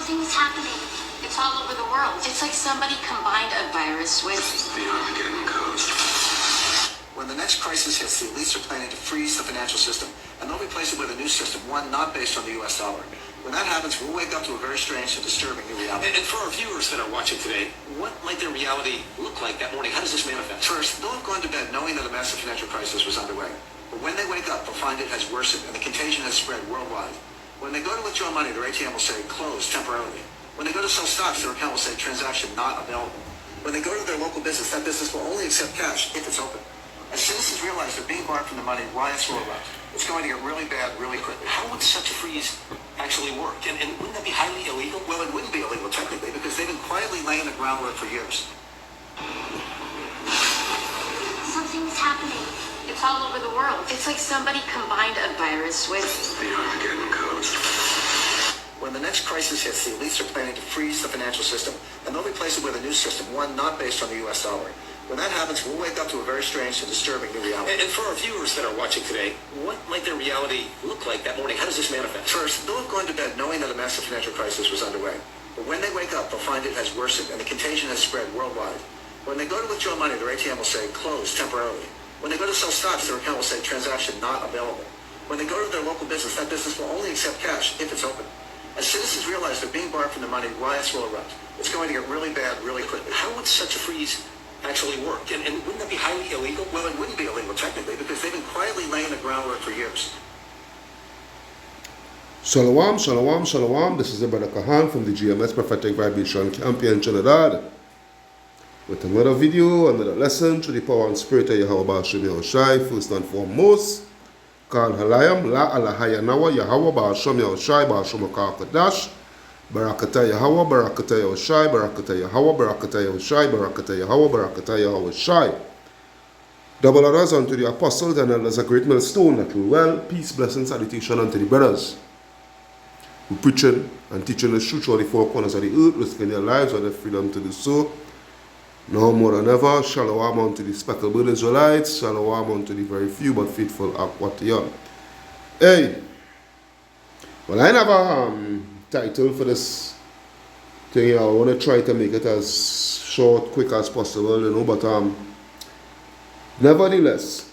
Something's happening. It's all over the world. It's like somebody combined a virus with the Armageddon code. When the next crisis hits, the elites are planning to freeze the financial system, and they'll replace it with a new system, one not based on the U.S. dollar. When that happens, we'll wake up to a very strange and disturbing new reality. And for our viewers that are watching today, what might their reality look like that morning? How does this manifest? First, they'll have gone to bed knowing that a massive financial crisis was underway. But when they wake up, they'll find it has worsened and the contagion has spread worldwide. When they go to withdraw money, their ATM will say closed temporarily. When they go to sell stocks, their account will say transaction not available. When they go to their local business, that business will only accept cash if it's open. As citizens realize they're being barred from the money, riots will erupt. It's going to get really bad really quickly. How would such a freeze actually work? And wouldn't that be highly illegal? Well, it wouldn't be illegal technically because they've been quietly laying the groundwork for years. something's happening. It's all over the world. It's like somebody combined a virus with the Armageddon code. When the next crisis hits, the elites are planning to freeze the financial system, and they'll replace it with a new system, one not based on the U.S. dollar. When that happens, we'll wake up to a very strange and disturbing new reality. And for our viewers that are watching today, what might their reality look like that morning? How does this manifest? First, they'll have gone to bed knowing that a massive financial crisis was underway. But when they wake up, they'll find it has worsened and the contagion has spread worldwide. When they go to withdraw money, their ATM will say closed temporarily. When they go to sell stocks, their account will say transaction not available. When they go to their local business, that business will only accept cash if it's open. As citizens realize they're being barred from the money, riots will erupt. It's going to get really bad really quickly. How would such a freeze actually work? And wouldn't that be highly illegal? Well, it wouldn't be illegal technically because they've been quietly laying the groundwork for years. Shalom, shalom, shalom. This is the brother Kahan from the GMS Prophetic Vibration Camp here in Trinidad with another video, another lesson through the power and spirit of Yahweh Ba'ashem Yahushai. First and foremost, Kal Halayam, La Alahaya Nawa, Yahweh Ba'ashem Yahushai, Ba'ashem Kadash, Barakata Yahweh, Barakata Yahushai, Barakata Yahweh, Barakata Yahushai, Barakata Yahweh, Barakata Yahushai. Double honors unto the apostles and elders, a great millstone that will well, peace, blessing, salutation unto the brothers who preaching and teaching the truth through the four corners of the earth, risking their lives or their freedom to do so. Now more than ever, shalom unto the speckled Israelites, shalom unto the very few but faithful Akwatiyan. Hey, well, I never title for this thing here. I want to try to make it as short, quick as possible, you know, but nevertheless,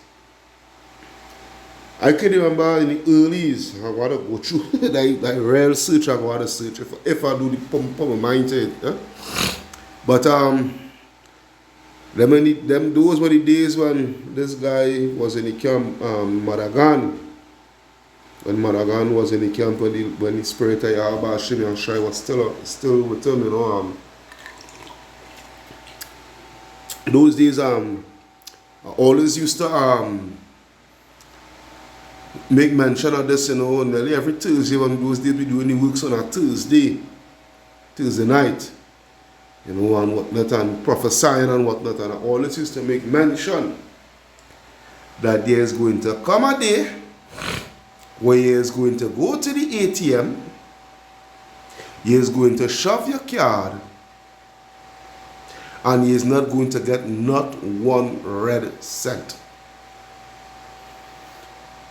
I can remember in the earlys, I want to go through that real search. I want to search if I do the pump my mind to it. Yeah? But those were the days when this guy was in the camp, Madagan. When Madagan was in the camp, when the spirit of Yahweh Ba'ashem Yahushai was still with him, you know. Those days, I always used to make mention of this, you know, nearly every Thursday. When those days we doing the works on a Thursday night, you know, and whatnot, and prophesying and whatnot, and I always used to make mention that there is going to come a day where he is going to go to the ATM, he is going to shove your card, and he is not going to get not one red cent.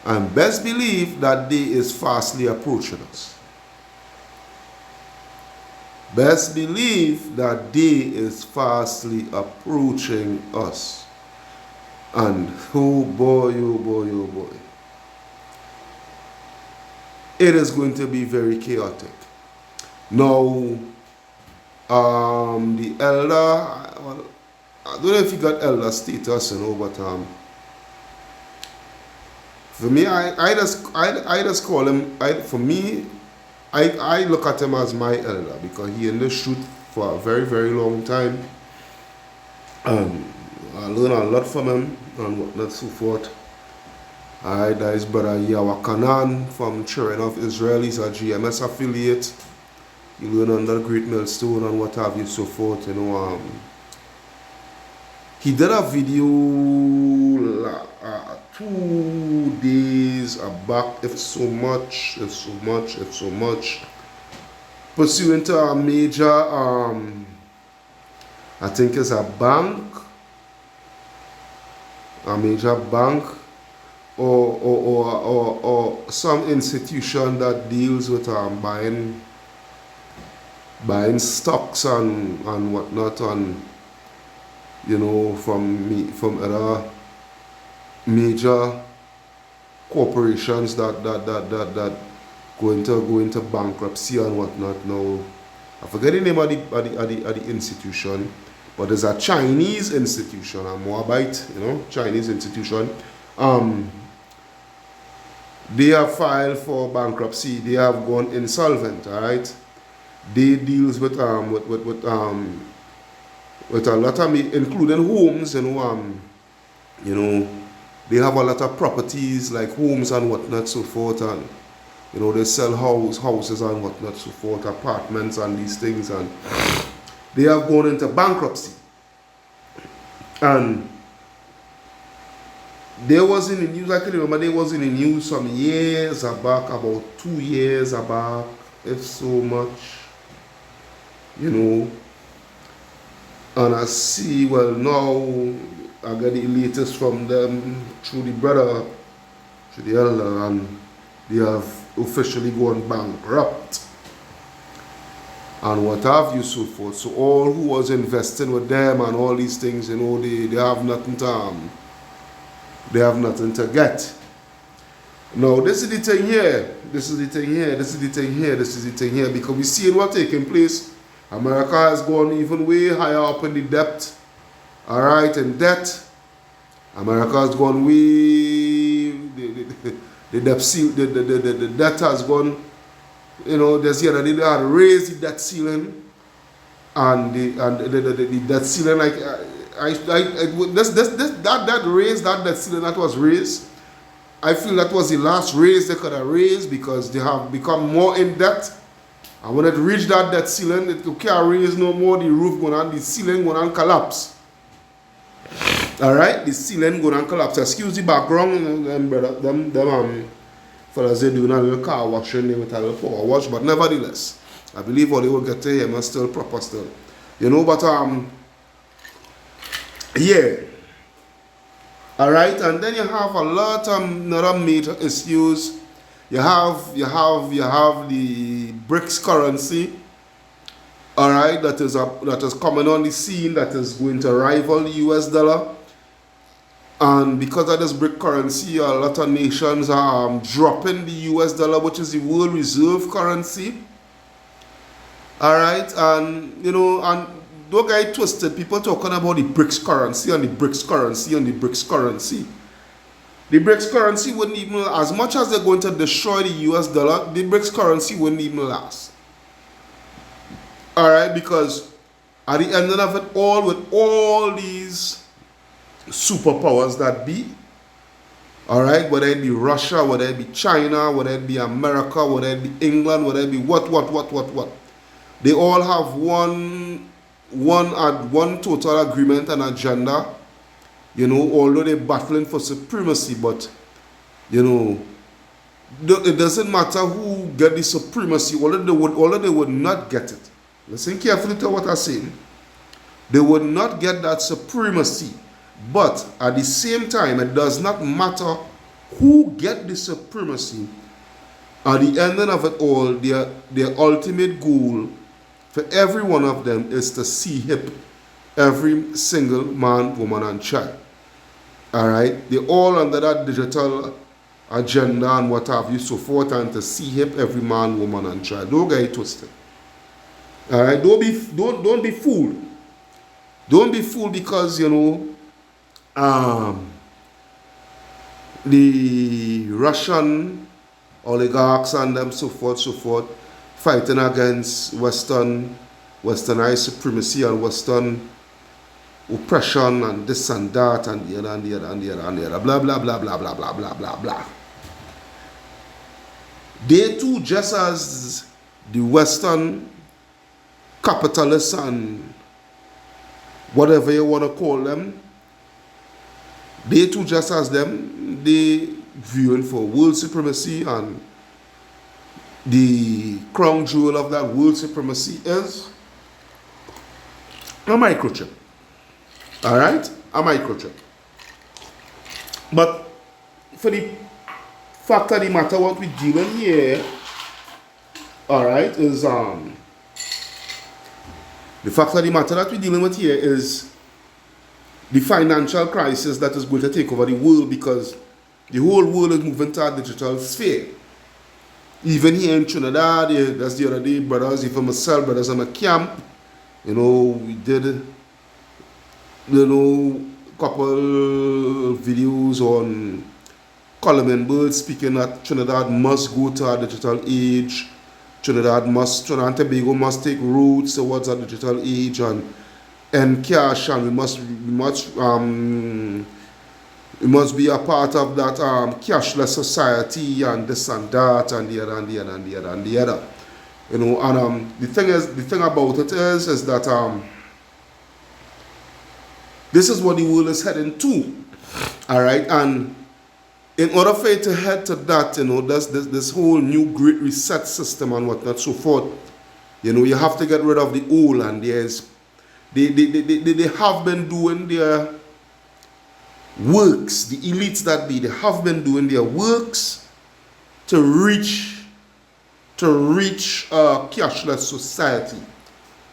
And best believe that day is fastly approaching us. Best believe that day is fastly approaching us. And oh boy, oh boy, oh boy. It is going to be very chaotic. Now, the elder, well, I don't know if he got elder status, you know, but for me, I just call him, for me, I look at him as my elder because he in the truth for a very, very long time. I learn a lot from him and whatnot, so forth. That is brother Yawakanan from Children of Israel. He's a GMS affiliate. He learn under Great Millstone and what have you, so forth, you know. He did a video 2 days back, if so much, pursuant to a major, I think it's a major bank, or some institution that deals with buying buying stocks and whatnot, and from other major corporations that go into bankruptcy and whatnot. Now I forget the name of the institution, but there's a Chinese institution, a Moabite, Chinese institution. They have filed for bankruptcy. They have gone insolvent. All right. They deals with a lot of, including homes, they have a lot of properties like homes and whatnot, so forth, and they sell houses and whatnot, so forth, apartments and these things, and they have gone into bankruptcy. And there was in the news, I can remember there was in the news some years back, about 2 years back, if so much, and I see, well, now I get the latest from them through the brother, through the elder, and they have officially gone bankrupt and what have you, so forth. So all who was investing with them and all these things, they have nothing to get. Now this is the thing here, because we see what taking place. America has gone even way higher up in the debt. All right, in debt, America has gone way. The debt has gone. This year they had raised the debt ceiling, and the debt ceiling, like that debt ceiling that was raised. I feel that was the last raise they could have raised, because they have become more in debt. And when it reached that debt ceiling, it can't raise no more. The roof going on, the ceiling going on collapse. All right, the ceiling going on collapse. Excuse the background, and brother, them fellas, they doing a little car washing with a little power wash, but nevertheless, I believe what they will get to him is still proper still. But yeah. All right, and then you have a lot of other major issues. You have the BRICS currency. All right, that is coming on the scene, that is going to rival the US dollar. And because of this BRIC currency, a lot of nations are dropping the US dollar, which is the world reserve currency. All right, and and don't get it twisted. People talking about the BRICS currency and the BRICS currency and the BRICS currency. The BRICS currency wouldn't even, as much as they're going to destroy the US dollar, the BRICS currency wouldn't even last. All right, because at the end of it all, with all these superpowers that be, all right, whether it be Russia, whether it be China, whether it be America, whether it be England, whether it be what, they all have one total agreement and agenda. Although they're battling for supremacy, but it doesn't matter who get the supremacy, although they would not get it. Listen carefully to what I'm saying. They would not get that supremacy. But at the same time, it does not matter who get the supremacy. At the ending of it all, their ultimate goal for every one of them is to see hip every single man, woman, and child. All right? They're all under that digital agenda and what have you, so forth, and to see hip every man, woman, and child. Don't get it twisted. All right? Don't be fooled. Don't be fooled because, the Russian oligarchs and them, so forth, fighting against Westernized supremacy and Western oppression and this and that and the other, blah, blah, blah, blah, blah, blah, blah, blah, blah. They too, just as the Western capitalists and whatever you want to call them, they too, just as them, they viewing for world supremacy, and the crown jewel of that world supremacy is a microchip. All right? A microchip. But for the fact of the matter, what we're dealing here, all right, is The fact of the matter that we're dealing with here is the financial crisis that is going to take over the world, because the whole world is moving to a digital sphere. Even here in Trinidad, that's the other day, brothers, even myself, brothers in my camp, we did, couple videos on Coleman Bird speaking that Trinidad must go to a digital age. Trinidad and Tobago must take roots towards a digital age and cash, and we must be a part of that cashless society, and this and that and the other and the other and the other and the other. The thing about it is that this is what the world is heading to. Alright, and in order for it to head to that, this whole new great reset system and whatnot, so forth, you have to get rid of the old, and they have been doing their works, the elites they have been doing their works to reach a cashless society.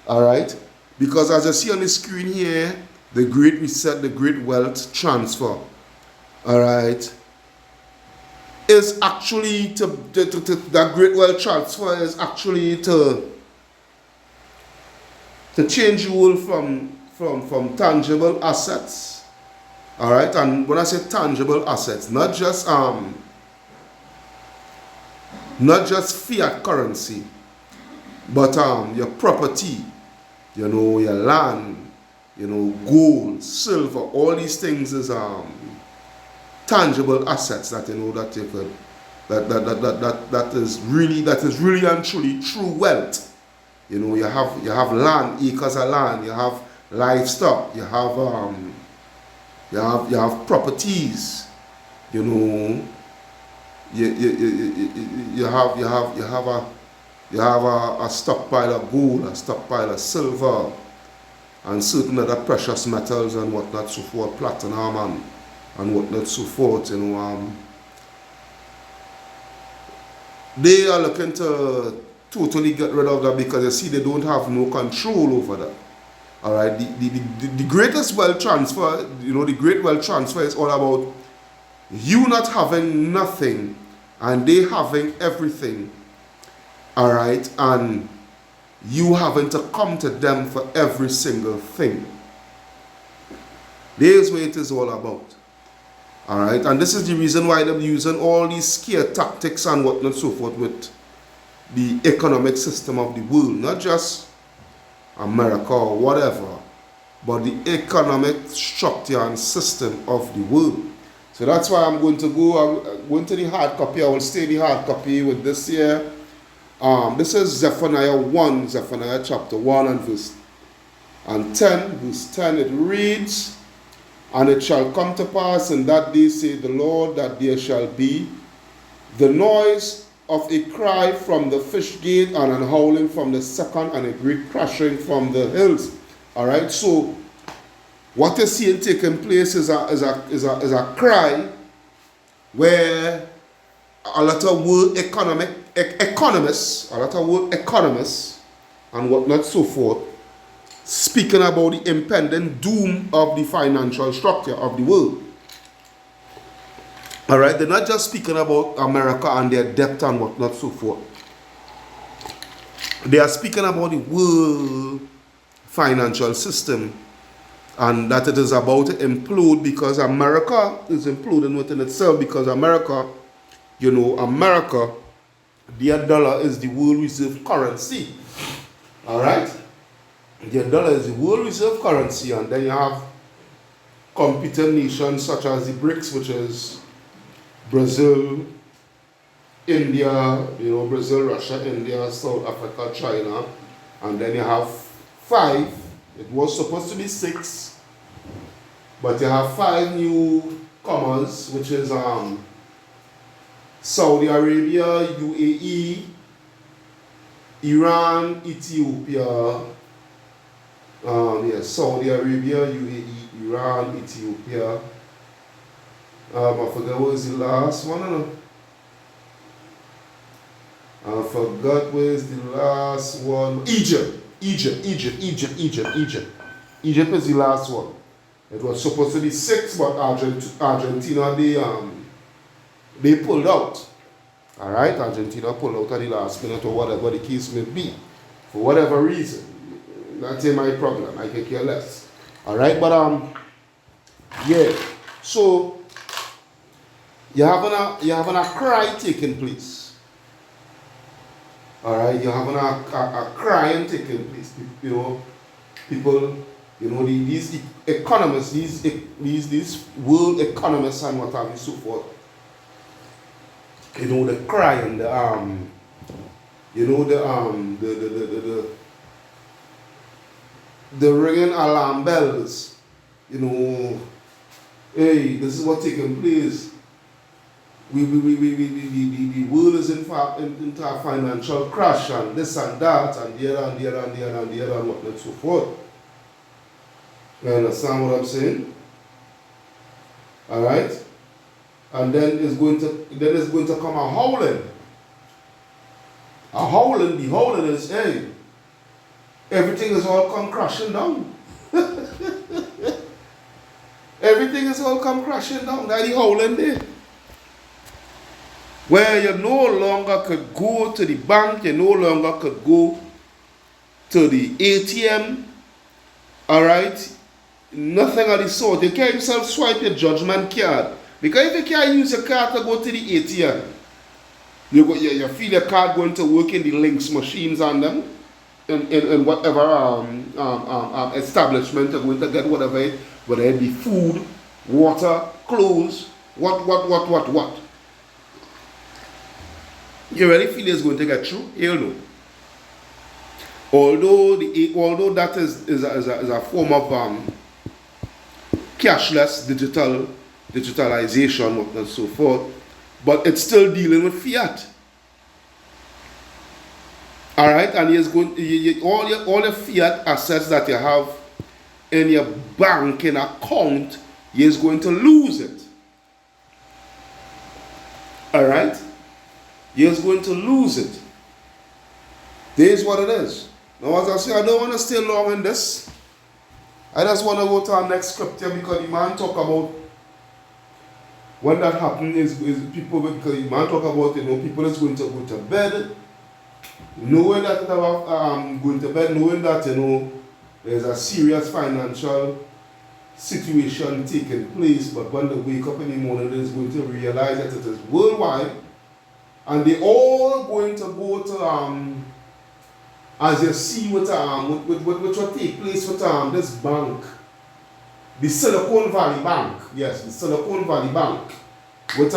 Alright? Because as I see on the screen here, the great reset, the great wealth transfer, alright, is actually that great wealth transfer is actually to change the world from tangible assets. Alright, and when I say tangible assets, not just fiat currency, but your property, your land, gold, silver, all these things is tangible assets that that is really and truly true wealth. You have land, acres of land, you have livestock, you have properties, you have a stockpile of gold, a stockpile of silver, and certain other precious metals and whatnot, so forth, platinum and whatnot, so forth. They are looking to totally get rid of that, because you see they don't have no control over that. All right, the greatest wealth transfer, the great wealth transfer is all about you not having nothing and they having everything. All right, and you having to come to them for every single thing. There's what it is all about. All right, and this is the reason why they're using all these scare tactics and whatnot, so forth, with the economic system of the world, not just America or whatever, but the economic structure and system of the world. So that's why I'm going to go to the hard copy. I will stay the hard copy with this here. This is Zephaniah chapter 1 and verse 10. Verse 10, it reads, "And it shall come to pass in that day, saith the Lord, that there shall be the noise of a cry from the fish gate, and an howling from the second, and a great crashing from the hills." All right, so what you're seeing taking place is a cry where a lot of world economists and whatnot, so forth, speaking about the impending doom of the financial structure of the world. All right, they're not just speaking about America and their debt and whatnot, so forth. They are speaking about the world financial system, and that it is about to implode, because America is imploding within itself, because America, their dollar is the world reserve currency. All right, their dollar is the world reserve currency, and then you have competing nations such as the BRICS, which is Brazil, India, Brazil, Russia, India, South Africa, China, and then you have 5. It was supposed to be 6, but you have 5 newcomers, which is Saudi Arabia, UAE, Iran, Ethiopia, Saudi Arabia, UAE, Iran, Ethiopia. I forgot what was the last one. I forgot where's the last one. Egypt. Egypt. Egypt is the last one. It was supposed to be 6, but Argentina, they pulled out. All right, Argentina pulled out at the last minute or whatever the case may be, for whatever reason. That's my problem. I can care less. All right, but yeah. So you're having a cry taking place. All right, you're having a crying taking place. You know, people. You know, these economists, these world economists and what have you, so forth. You know, the cry and you know, the ringing alarm bells. You know, hey, this is what's taking place. The world is into a financial crash and this and that and the other and the other and the other and the other and whatnot and so forth. You understand what I'm saying? All right, and then it's going to come a howling. The howling is, hey, everything is all come crashing down. Everything is all come crashing down. That's the howling there. Where you no longer could go to the bank, you no longer could go to the ATM. All right. Nothing of the sort. You can't yourself swipe your judgment card. Because if you can't use your card to go to the ATM, you feel your card going to work in the links machines on them, in whatever establishment you're going to get whatever it, whether it be food, water, clothes, what. You really feel it's going to get through? You know. Although that is a form of cashless digitalization and so forth, but it's still dealing with fiat. All right, and all your fiat assets that you have in your banking account, you're going to lose it. All right, you're going to lose it. This is what it is. Now, as I say, I don't want to stay long in this. I just want to go to our next scripture because the man talk about when that happens is people, because the man talk about, you know, people is going to go to bed, knowing that going to bed, knowing that, you know, there's a serious financial situation taking place, but when they wake up in the morning, they're going to realize that it is worldwide, and they all going to go to as you see with what take place with this bank, the Silicon Valley Bank, yes, the Silicon Valley Bank, with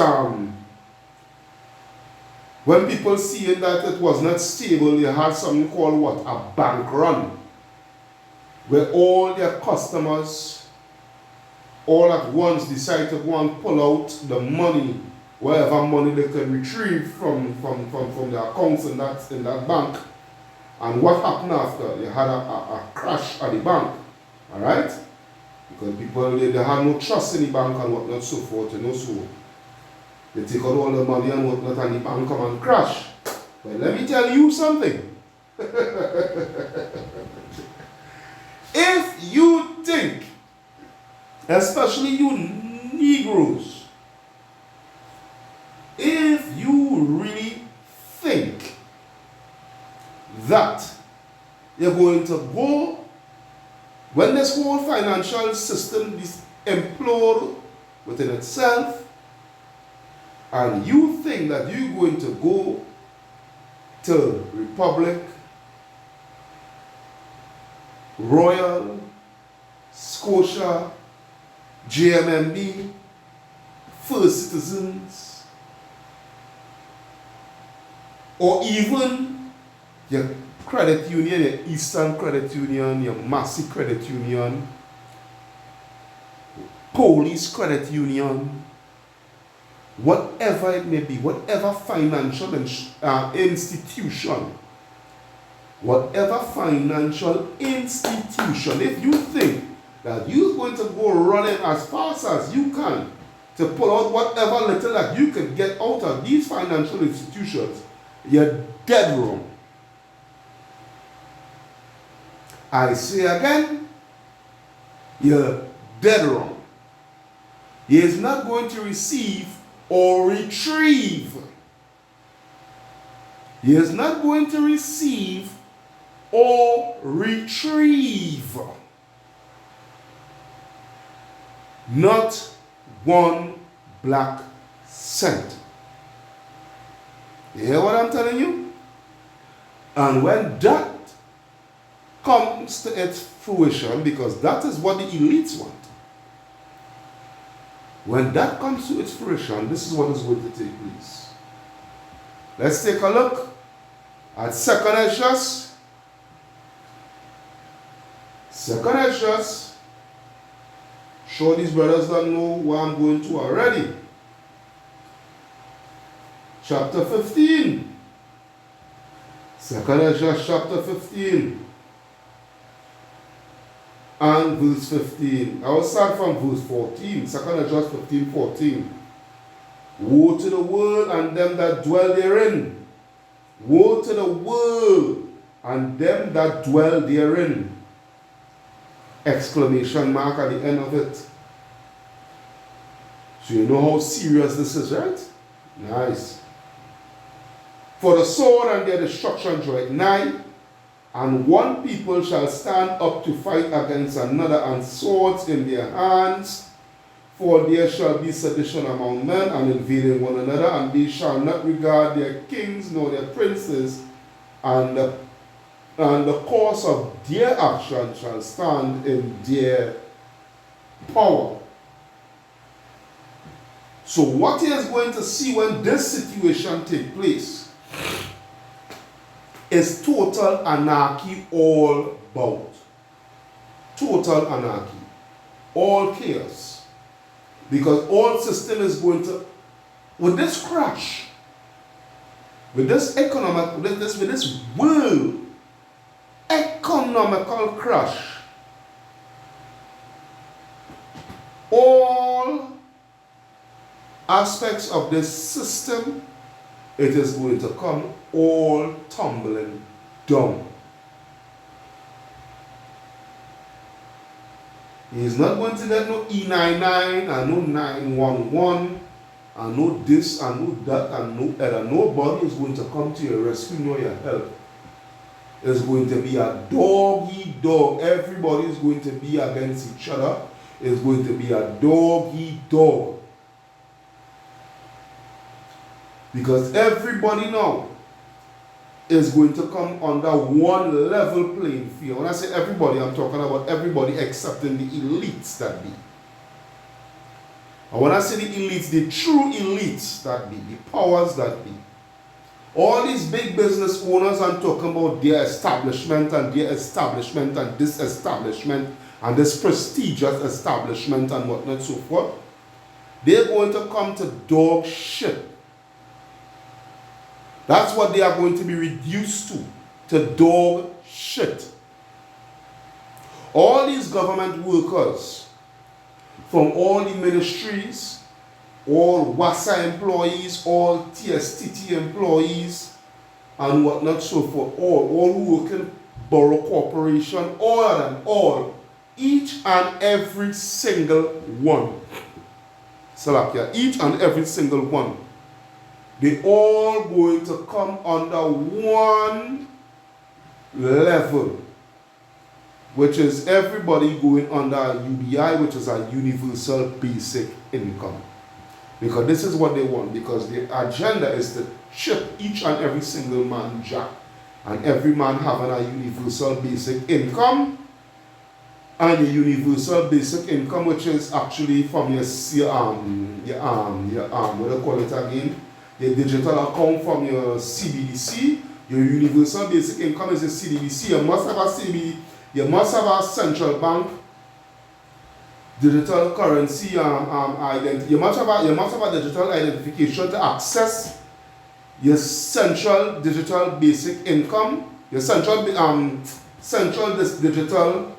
when people seeing that it was not stable, they had something called what? A bank run, where all their customers all at once decide to go and pull out the money, whatever money they could retrieve from their accounts in that bank. And what happened after? They had a crash at the bank, all right? Because people, they had no trust in the bank and whatnot, so forth, you know, so they take out all the money and whatnot, and the bank come and crash. But let me tell you something. If you think, especially you Negroes, if you really think that you're going to go, when this whole financial system is implode within itself, and you think that you're going to go to Republic, Royal, Scotia, JMMB, First Citizens, or even your credit union, your Eastern Credit Union, your Massey Credit Union, Police Credit Union, whatever it may be, whatever financial institution, if you think that you're going to go running as fast as you can to pull out whatever little that you can get out of these financial institutions, you're dead wrong. I say again, you're dead wrong. He is not going to receive or retrieve. He is not going to receive or retrieve. Not one black cent. You hear what I'm telling you? And when that comes to its fruition, because that is what the elites want, when that comes to its fruition, this is what is going to take place. Let's take a look at 2 Esdras. 2 Esdras. Sure these brothers don't know what I'm going to already. Chapter 15. 2 Esdras chapter 15. And verse 15. I will start from verse 14. 2 Esdras 15, 14. Woe to the world and them that dwell therein. Woe to the world and them that dwell therein. Exclamation mark at the end of it. So you know how serious this is, right? Nice. For the sword and their destruction draweth nigh, and one people shall stand up to fight against another, and swords in their hands. For there shall be sedition among men, and invading one another, and they shall not regard their kings nor their princes, and the course of their action shall stand in their power. So what he is going to see when this situation takes place is total anarchy all about. Total anarchy. All chaos. Because all system is going to, with this crash, with this economic, with this world economical crash, all aspects of this system, it is going to come all tumbling down. He is not going to get no E99 and no 911 and no this and no that and no other. Nobody is going to come to your rescue nor your help. It's going to be a dog-eat-dog. Everybody is going to be against each other. It's going to be a dog-eat-dog. Because everybody now is going to come under one level playing field. When I say everybody, I'm talking about everybody excepting the elites that be. And when I say the elites, the true elites that be, the powers that be. All these big business owners, I'm talking about their establishment and their establishment and this establishment and this prestigious establishment and whatnot so forth. They're going to come to dog shit. That's what they are going to be reduced to dog shit. All these government workers, from all the ministries, all WASA employees, all TSTT employees, and whatnot so forth, all who work in borough corporation, all of them, all, each and every single one. Salakia, each and every single one. They all going to come under one level, which is everybody going under a UBI, which is a universal basic income. Because this is what they want, because the agenda is to chip each and every single man jack, and every man having a universal basic income, and the universal basic income, which is actually from your what do you call it again? Your digital account from your CBDC. Your universal basic income is a CBDC. You must have a CBDC. You must have a central bank digital currency identity. You must have a digital identification to access your central digital basic income. Your central digital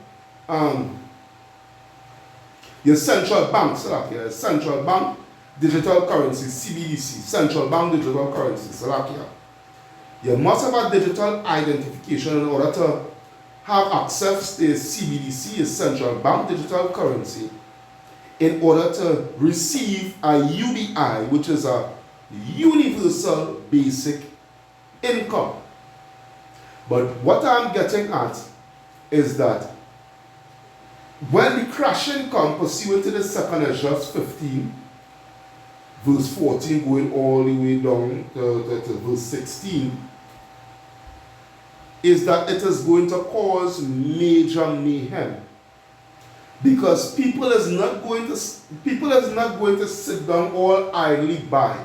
your central bank. Your central bank digital currency, CBDC, central bank digital currency, Salakia. You must have a digital identification in order to have access to CBDC, a central bank digital currency, in order to receive a UBI, which is a universal basic income. But what I'm getting at is that when the crashing comes pursuant to the second Esdras 15, verse 14 going all the way down to verse 16, is that it is going to cause major mayhem. Because people is not going to sit down all idly by.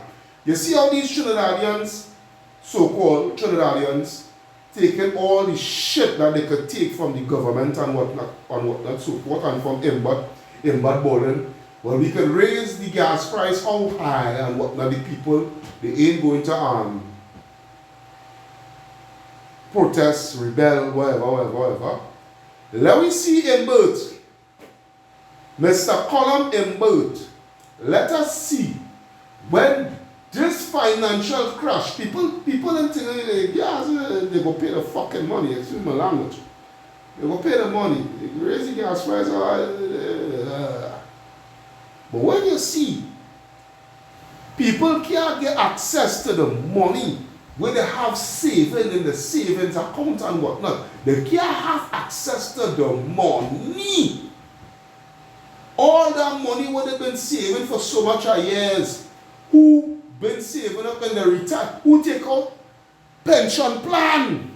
You see how these Trinidadians, so-called Trinidadians, taking all the shit that they could take from the government and whatnot, so forth, and from Imbad Borden. Well, we can raise the gas price how high and whatnot, the people, they ain't going to protest, rebel, whatever. Let me see Imbert. Mr. Column Imbert. Let us see when this financial crash, people don't think they go pay the fucking money, excuse my language. They go pay the money. They raise the gas price. But when you see people can't get access to the money when they have saving in the savings account and whatnot, they can't have access to the money. All that money what they've been saving for so much years, who been saving up in the retire, who take out pension plan.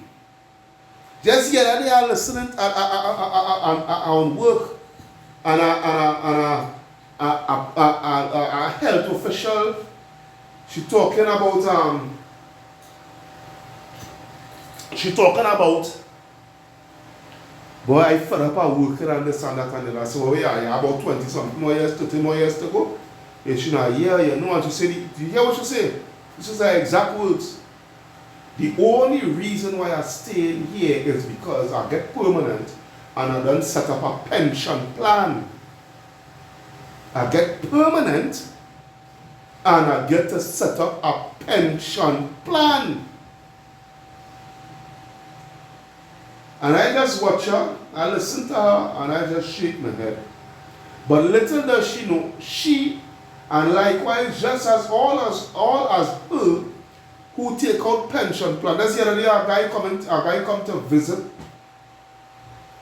Just the other day I listening on work and a health official, she talking about boy, I fed up at working and this and that and that. I said, well, yeah, about 20 something more years, 30 more years to go. And she know, yeah, you know what you say. Do you hear what you say? This is the exact words. The only reason why I stay here is because I get permanent and I don't set up a pension plan. I get permanent and I get to set up a pension plan. And I just watch her, I listen to her, and I just shake my head. But little does she know, she, and likewise, just as all as her, who take out pension plan. That's the other day, a guy come to visit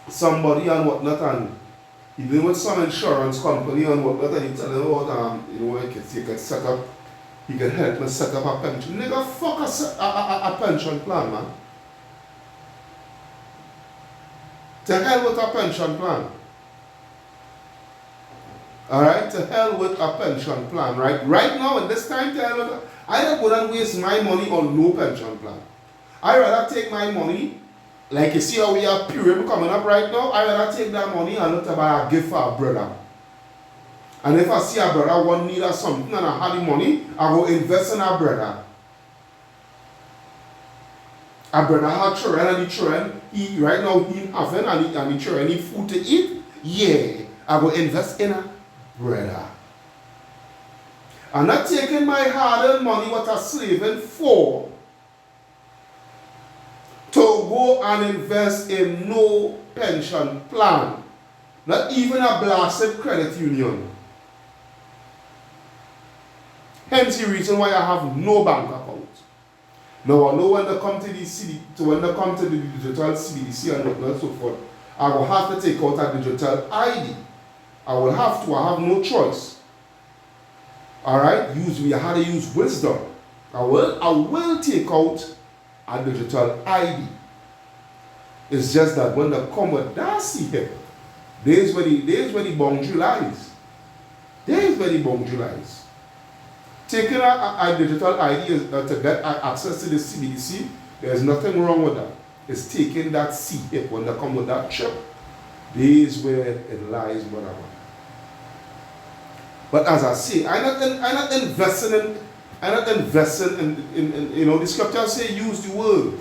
somebody and whatnot, and he been with some insurance company and whatnot, and he tell him about, he can set up, he can help me set up a pension. Nigga, fuck a pension plan, man. To hell with a pension plan. Alright, to hell with a pension plan. Right now, at this time, to hell with a, I don't go and waste my money on no pension plan. I rather take my money, like you see how we have Purim coming up right now, I rather take that money and look to buy a gift for a brother. And if I see a brother one need or something and I have the money, I go invest in a brother. A brother had children and the children, right now he having and the children need food to eat. Yeah, I will invest in a brother. I'm not taking my hard-earned money what I'm saving for to go and invest in no pension plan. Not even a blasted credit union. Hence the reason why I have no bank account. Now I know when they come to the digital CBDC and whatnot so forth, I will have to take out a digital ID. I will have to, I have no choice. Alright, we have to use wisdom. I will take out a digital ID. It's just that when they come with that here, there's where the boundary lies. There's where the boundary lies. Taking a digital ID to get access to the CBDC, there's nothing wrong with that. It's taking that CHIP when they come with that chip. This is where it lies, brother. But as I say, I'm not investing in you know, the scriptures say use the word.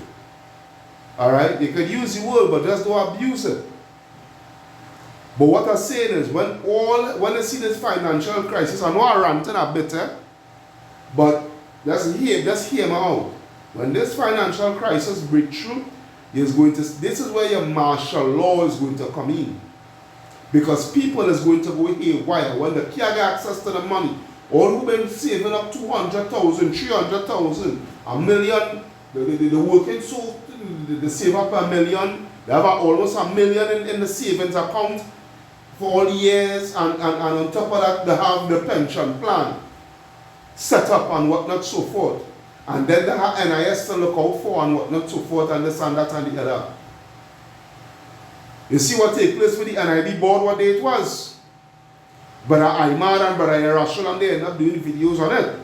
Alright? You can use the word, but just don't abuse it. But what I'm saying is when I see this financial crisis, I know I'm ranting a bit, but just hear me out. When this financial crisis breaks through, This is where your martial law is going to come in. Because people is going to go haywire when they can't get access to the money. All who've been saving up 200,000, 300,000, a million, they working so, they save up a million, they have almost a million in the savings account for all the years, and on top of that, they have the pension plan set up and whatnot, so forth. And then they have NIS to look out for and whatnot, so forth, and this and that and the other. You see what take place with the NIB board, what day it was. But Aymar and Brother Rachel, and they end up doing videos on it.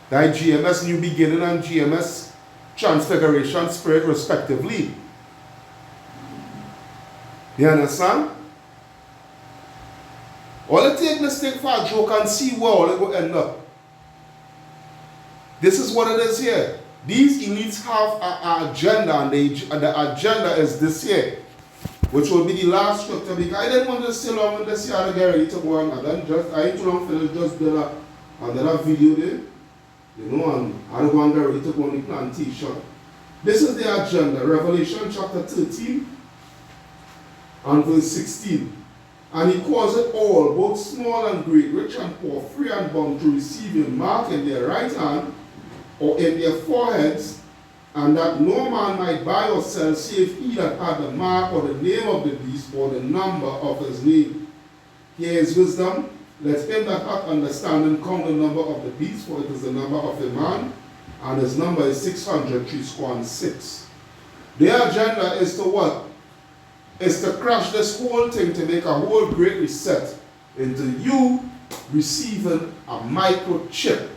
That GMS New Beginning and GMS Transfiguration Spirit respectively. You understand? All it take this thing for a joke and see where all it will end up. This is what it is here. These elites have an agenda, and the agenda is this here, which will be the last scripture, because I didn't want to stay long with this year to get ready to go on. I ain't too long finished, just did another video there, you know, and I don't want to get ready to go on the plantation. This is the agenda, Revelation chapter 13 and verse 16. And he calls it all, both small and great, rich and poor, free and bound, to receive a mark in their right hand or in their foreheads, and that no man might buy or sell save he that had the mark or the name of the beast or the number of his name. Here is wisdom. Let him that hath understanding count the number of the beast, for it is the number of a man, and his number is 603 Their agenda is to what? Is to crash this whole thing, to make a whole great reset into you receiving a microchip,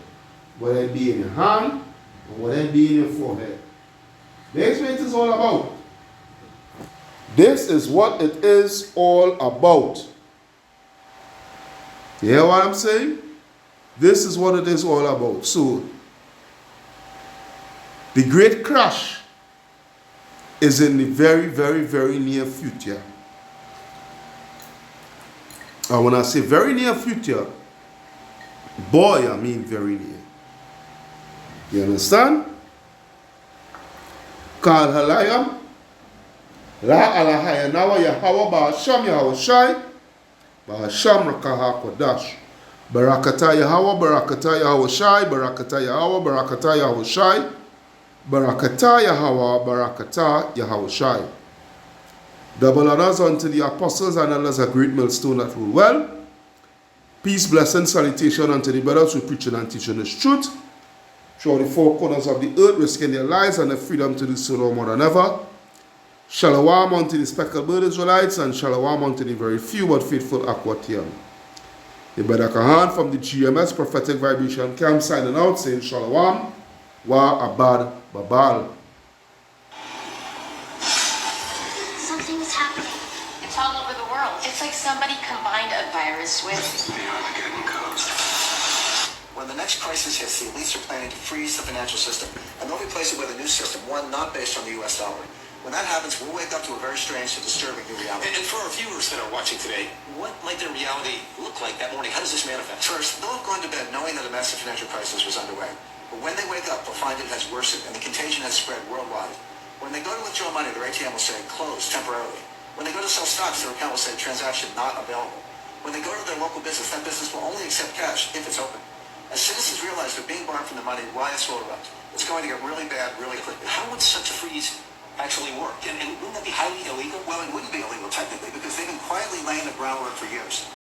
whether it be in your hand or whether it be in your forehead. That's what it is all about. This is what it is all about. You hear what I'm saying? This is what it is all about. So, the great crash is in the very, very, very near future. And when I say very near future, boy, I mean very near. You understand? Kal halayam, la alahaya nawa Yahweh ba'asham Yahweh Shai, ba'asham rakaha kodash. Barakata Yahweh, barakata Yahweh Shai, barakata Yahweh, barakata Yahweh Shai, barakata Yahweh, barakata Yahweh Shai. Double honors unto the apostles and others, a great millstone that rule well. Peace, blessing, salutation unto the brothers who preaching and teaching this truth throughout the four corners of the earth, risking their lives and the freedom to do so no more than ever. Shalom unto the speckled bird Israelites, and shalom unto the very few but faithful Akwatian. The Brother Kahan from the GMS Prophetic Vibration Camp signing out, saying shalom wa abad babal. Something's happening. It's all over the world. It's like somebody combined a virus with... The Armageddon codes. When the next crisis hits, the elites are planning to freeze the financial system, and they'll replace it with a new system, one not based on the U.S. dollar. When that happens, we'll wake up to a very strange and disturbing new reality. And for our viewers that are watching today, what might their reality look like that morning? How does this manifest? First, they'll have gone to bed knowing that a massive financial crisis was underway. But when they wake up, they'll find it has worsened and the contagion has spread worldwide. When they go to withdraw money, their ATM will say closed temporarily. When they go to sell stocks, their account will say transaction not available. When they go to their local business, that business will only accept cash if it's open. As citizens realize they're being barred from the money, riots will erupt. It's going to get really bad really quickly. How would such a freeze actually work? And wouldn't that be highly illegal? Well, it wouldn't be illegal technically because they've been quietly laying the groundwork for years.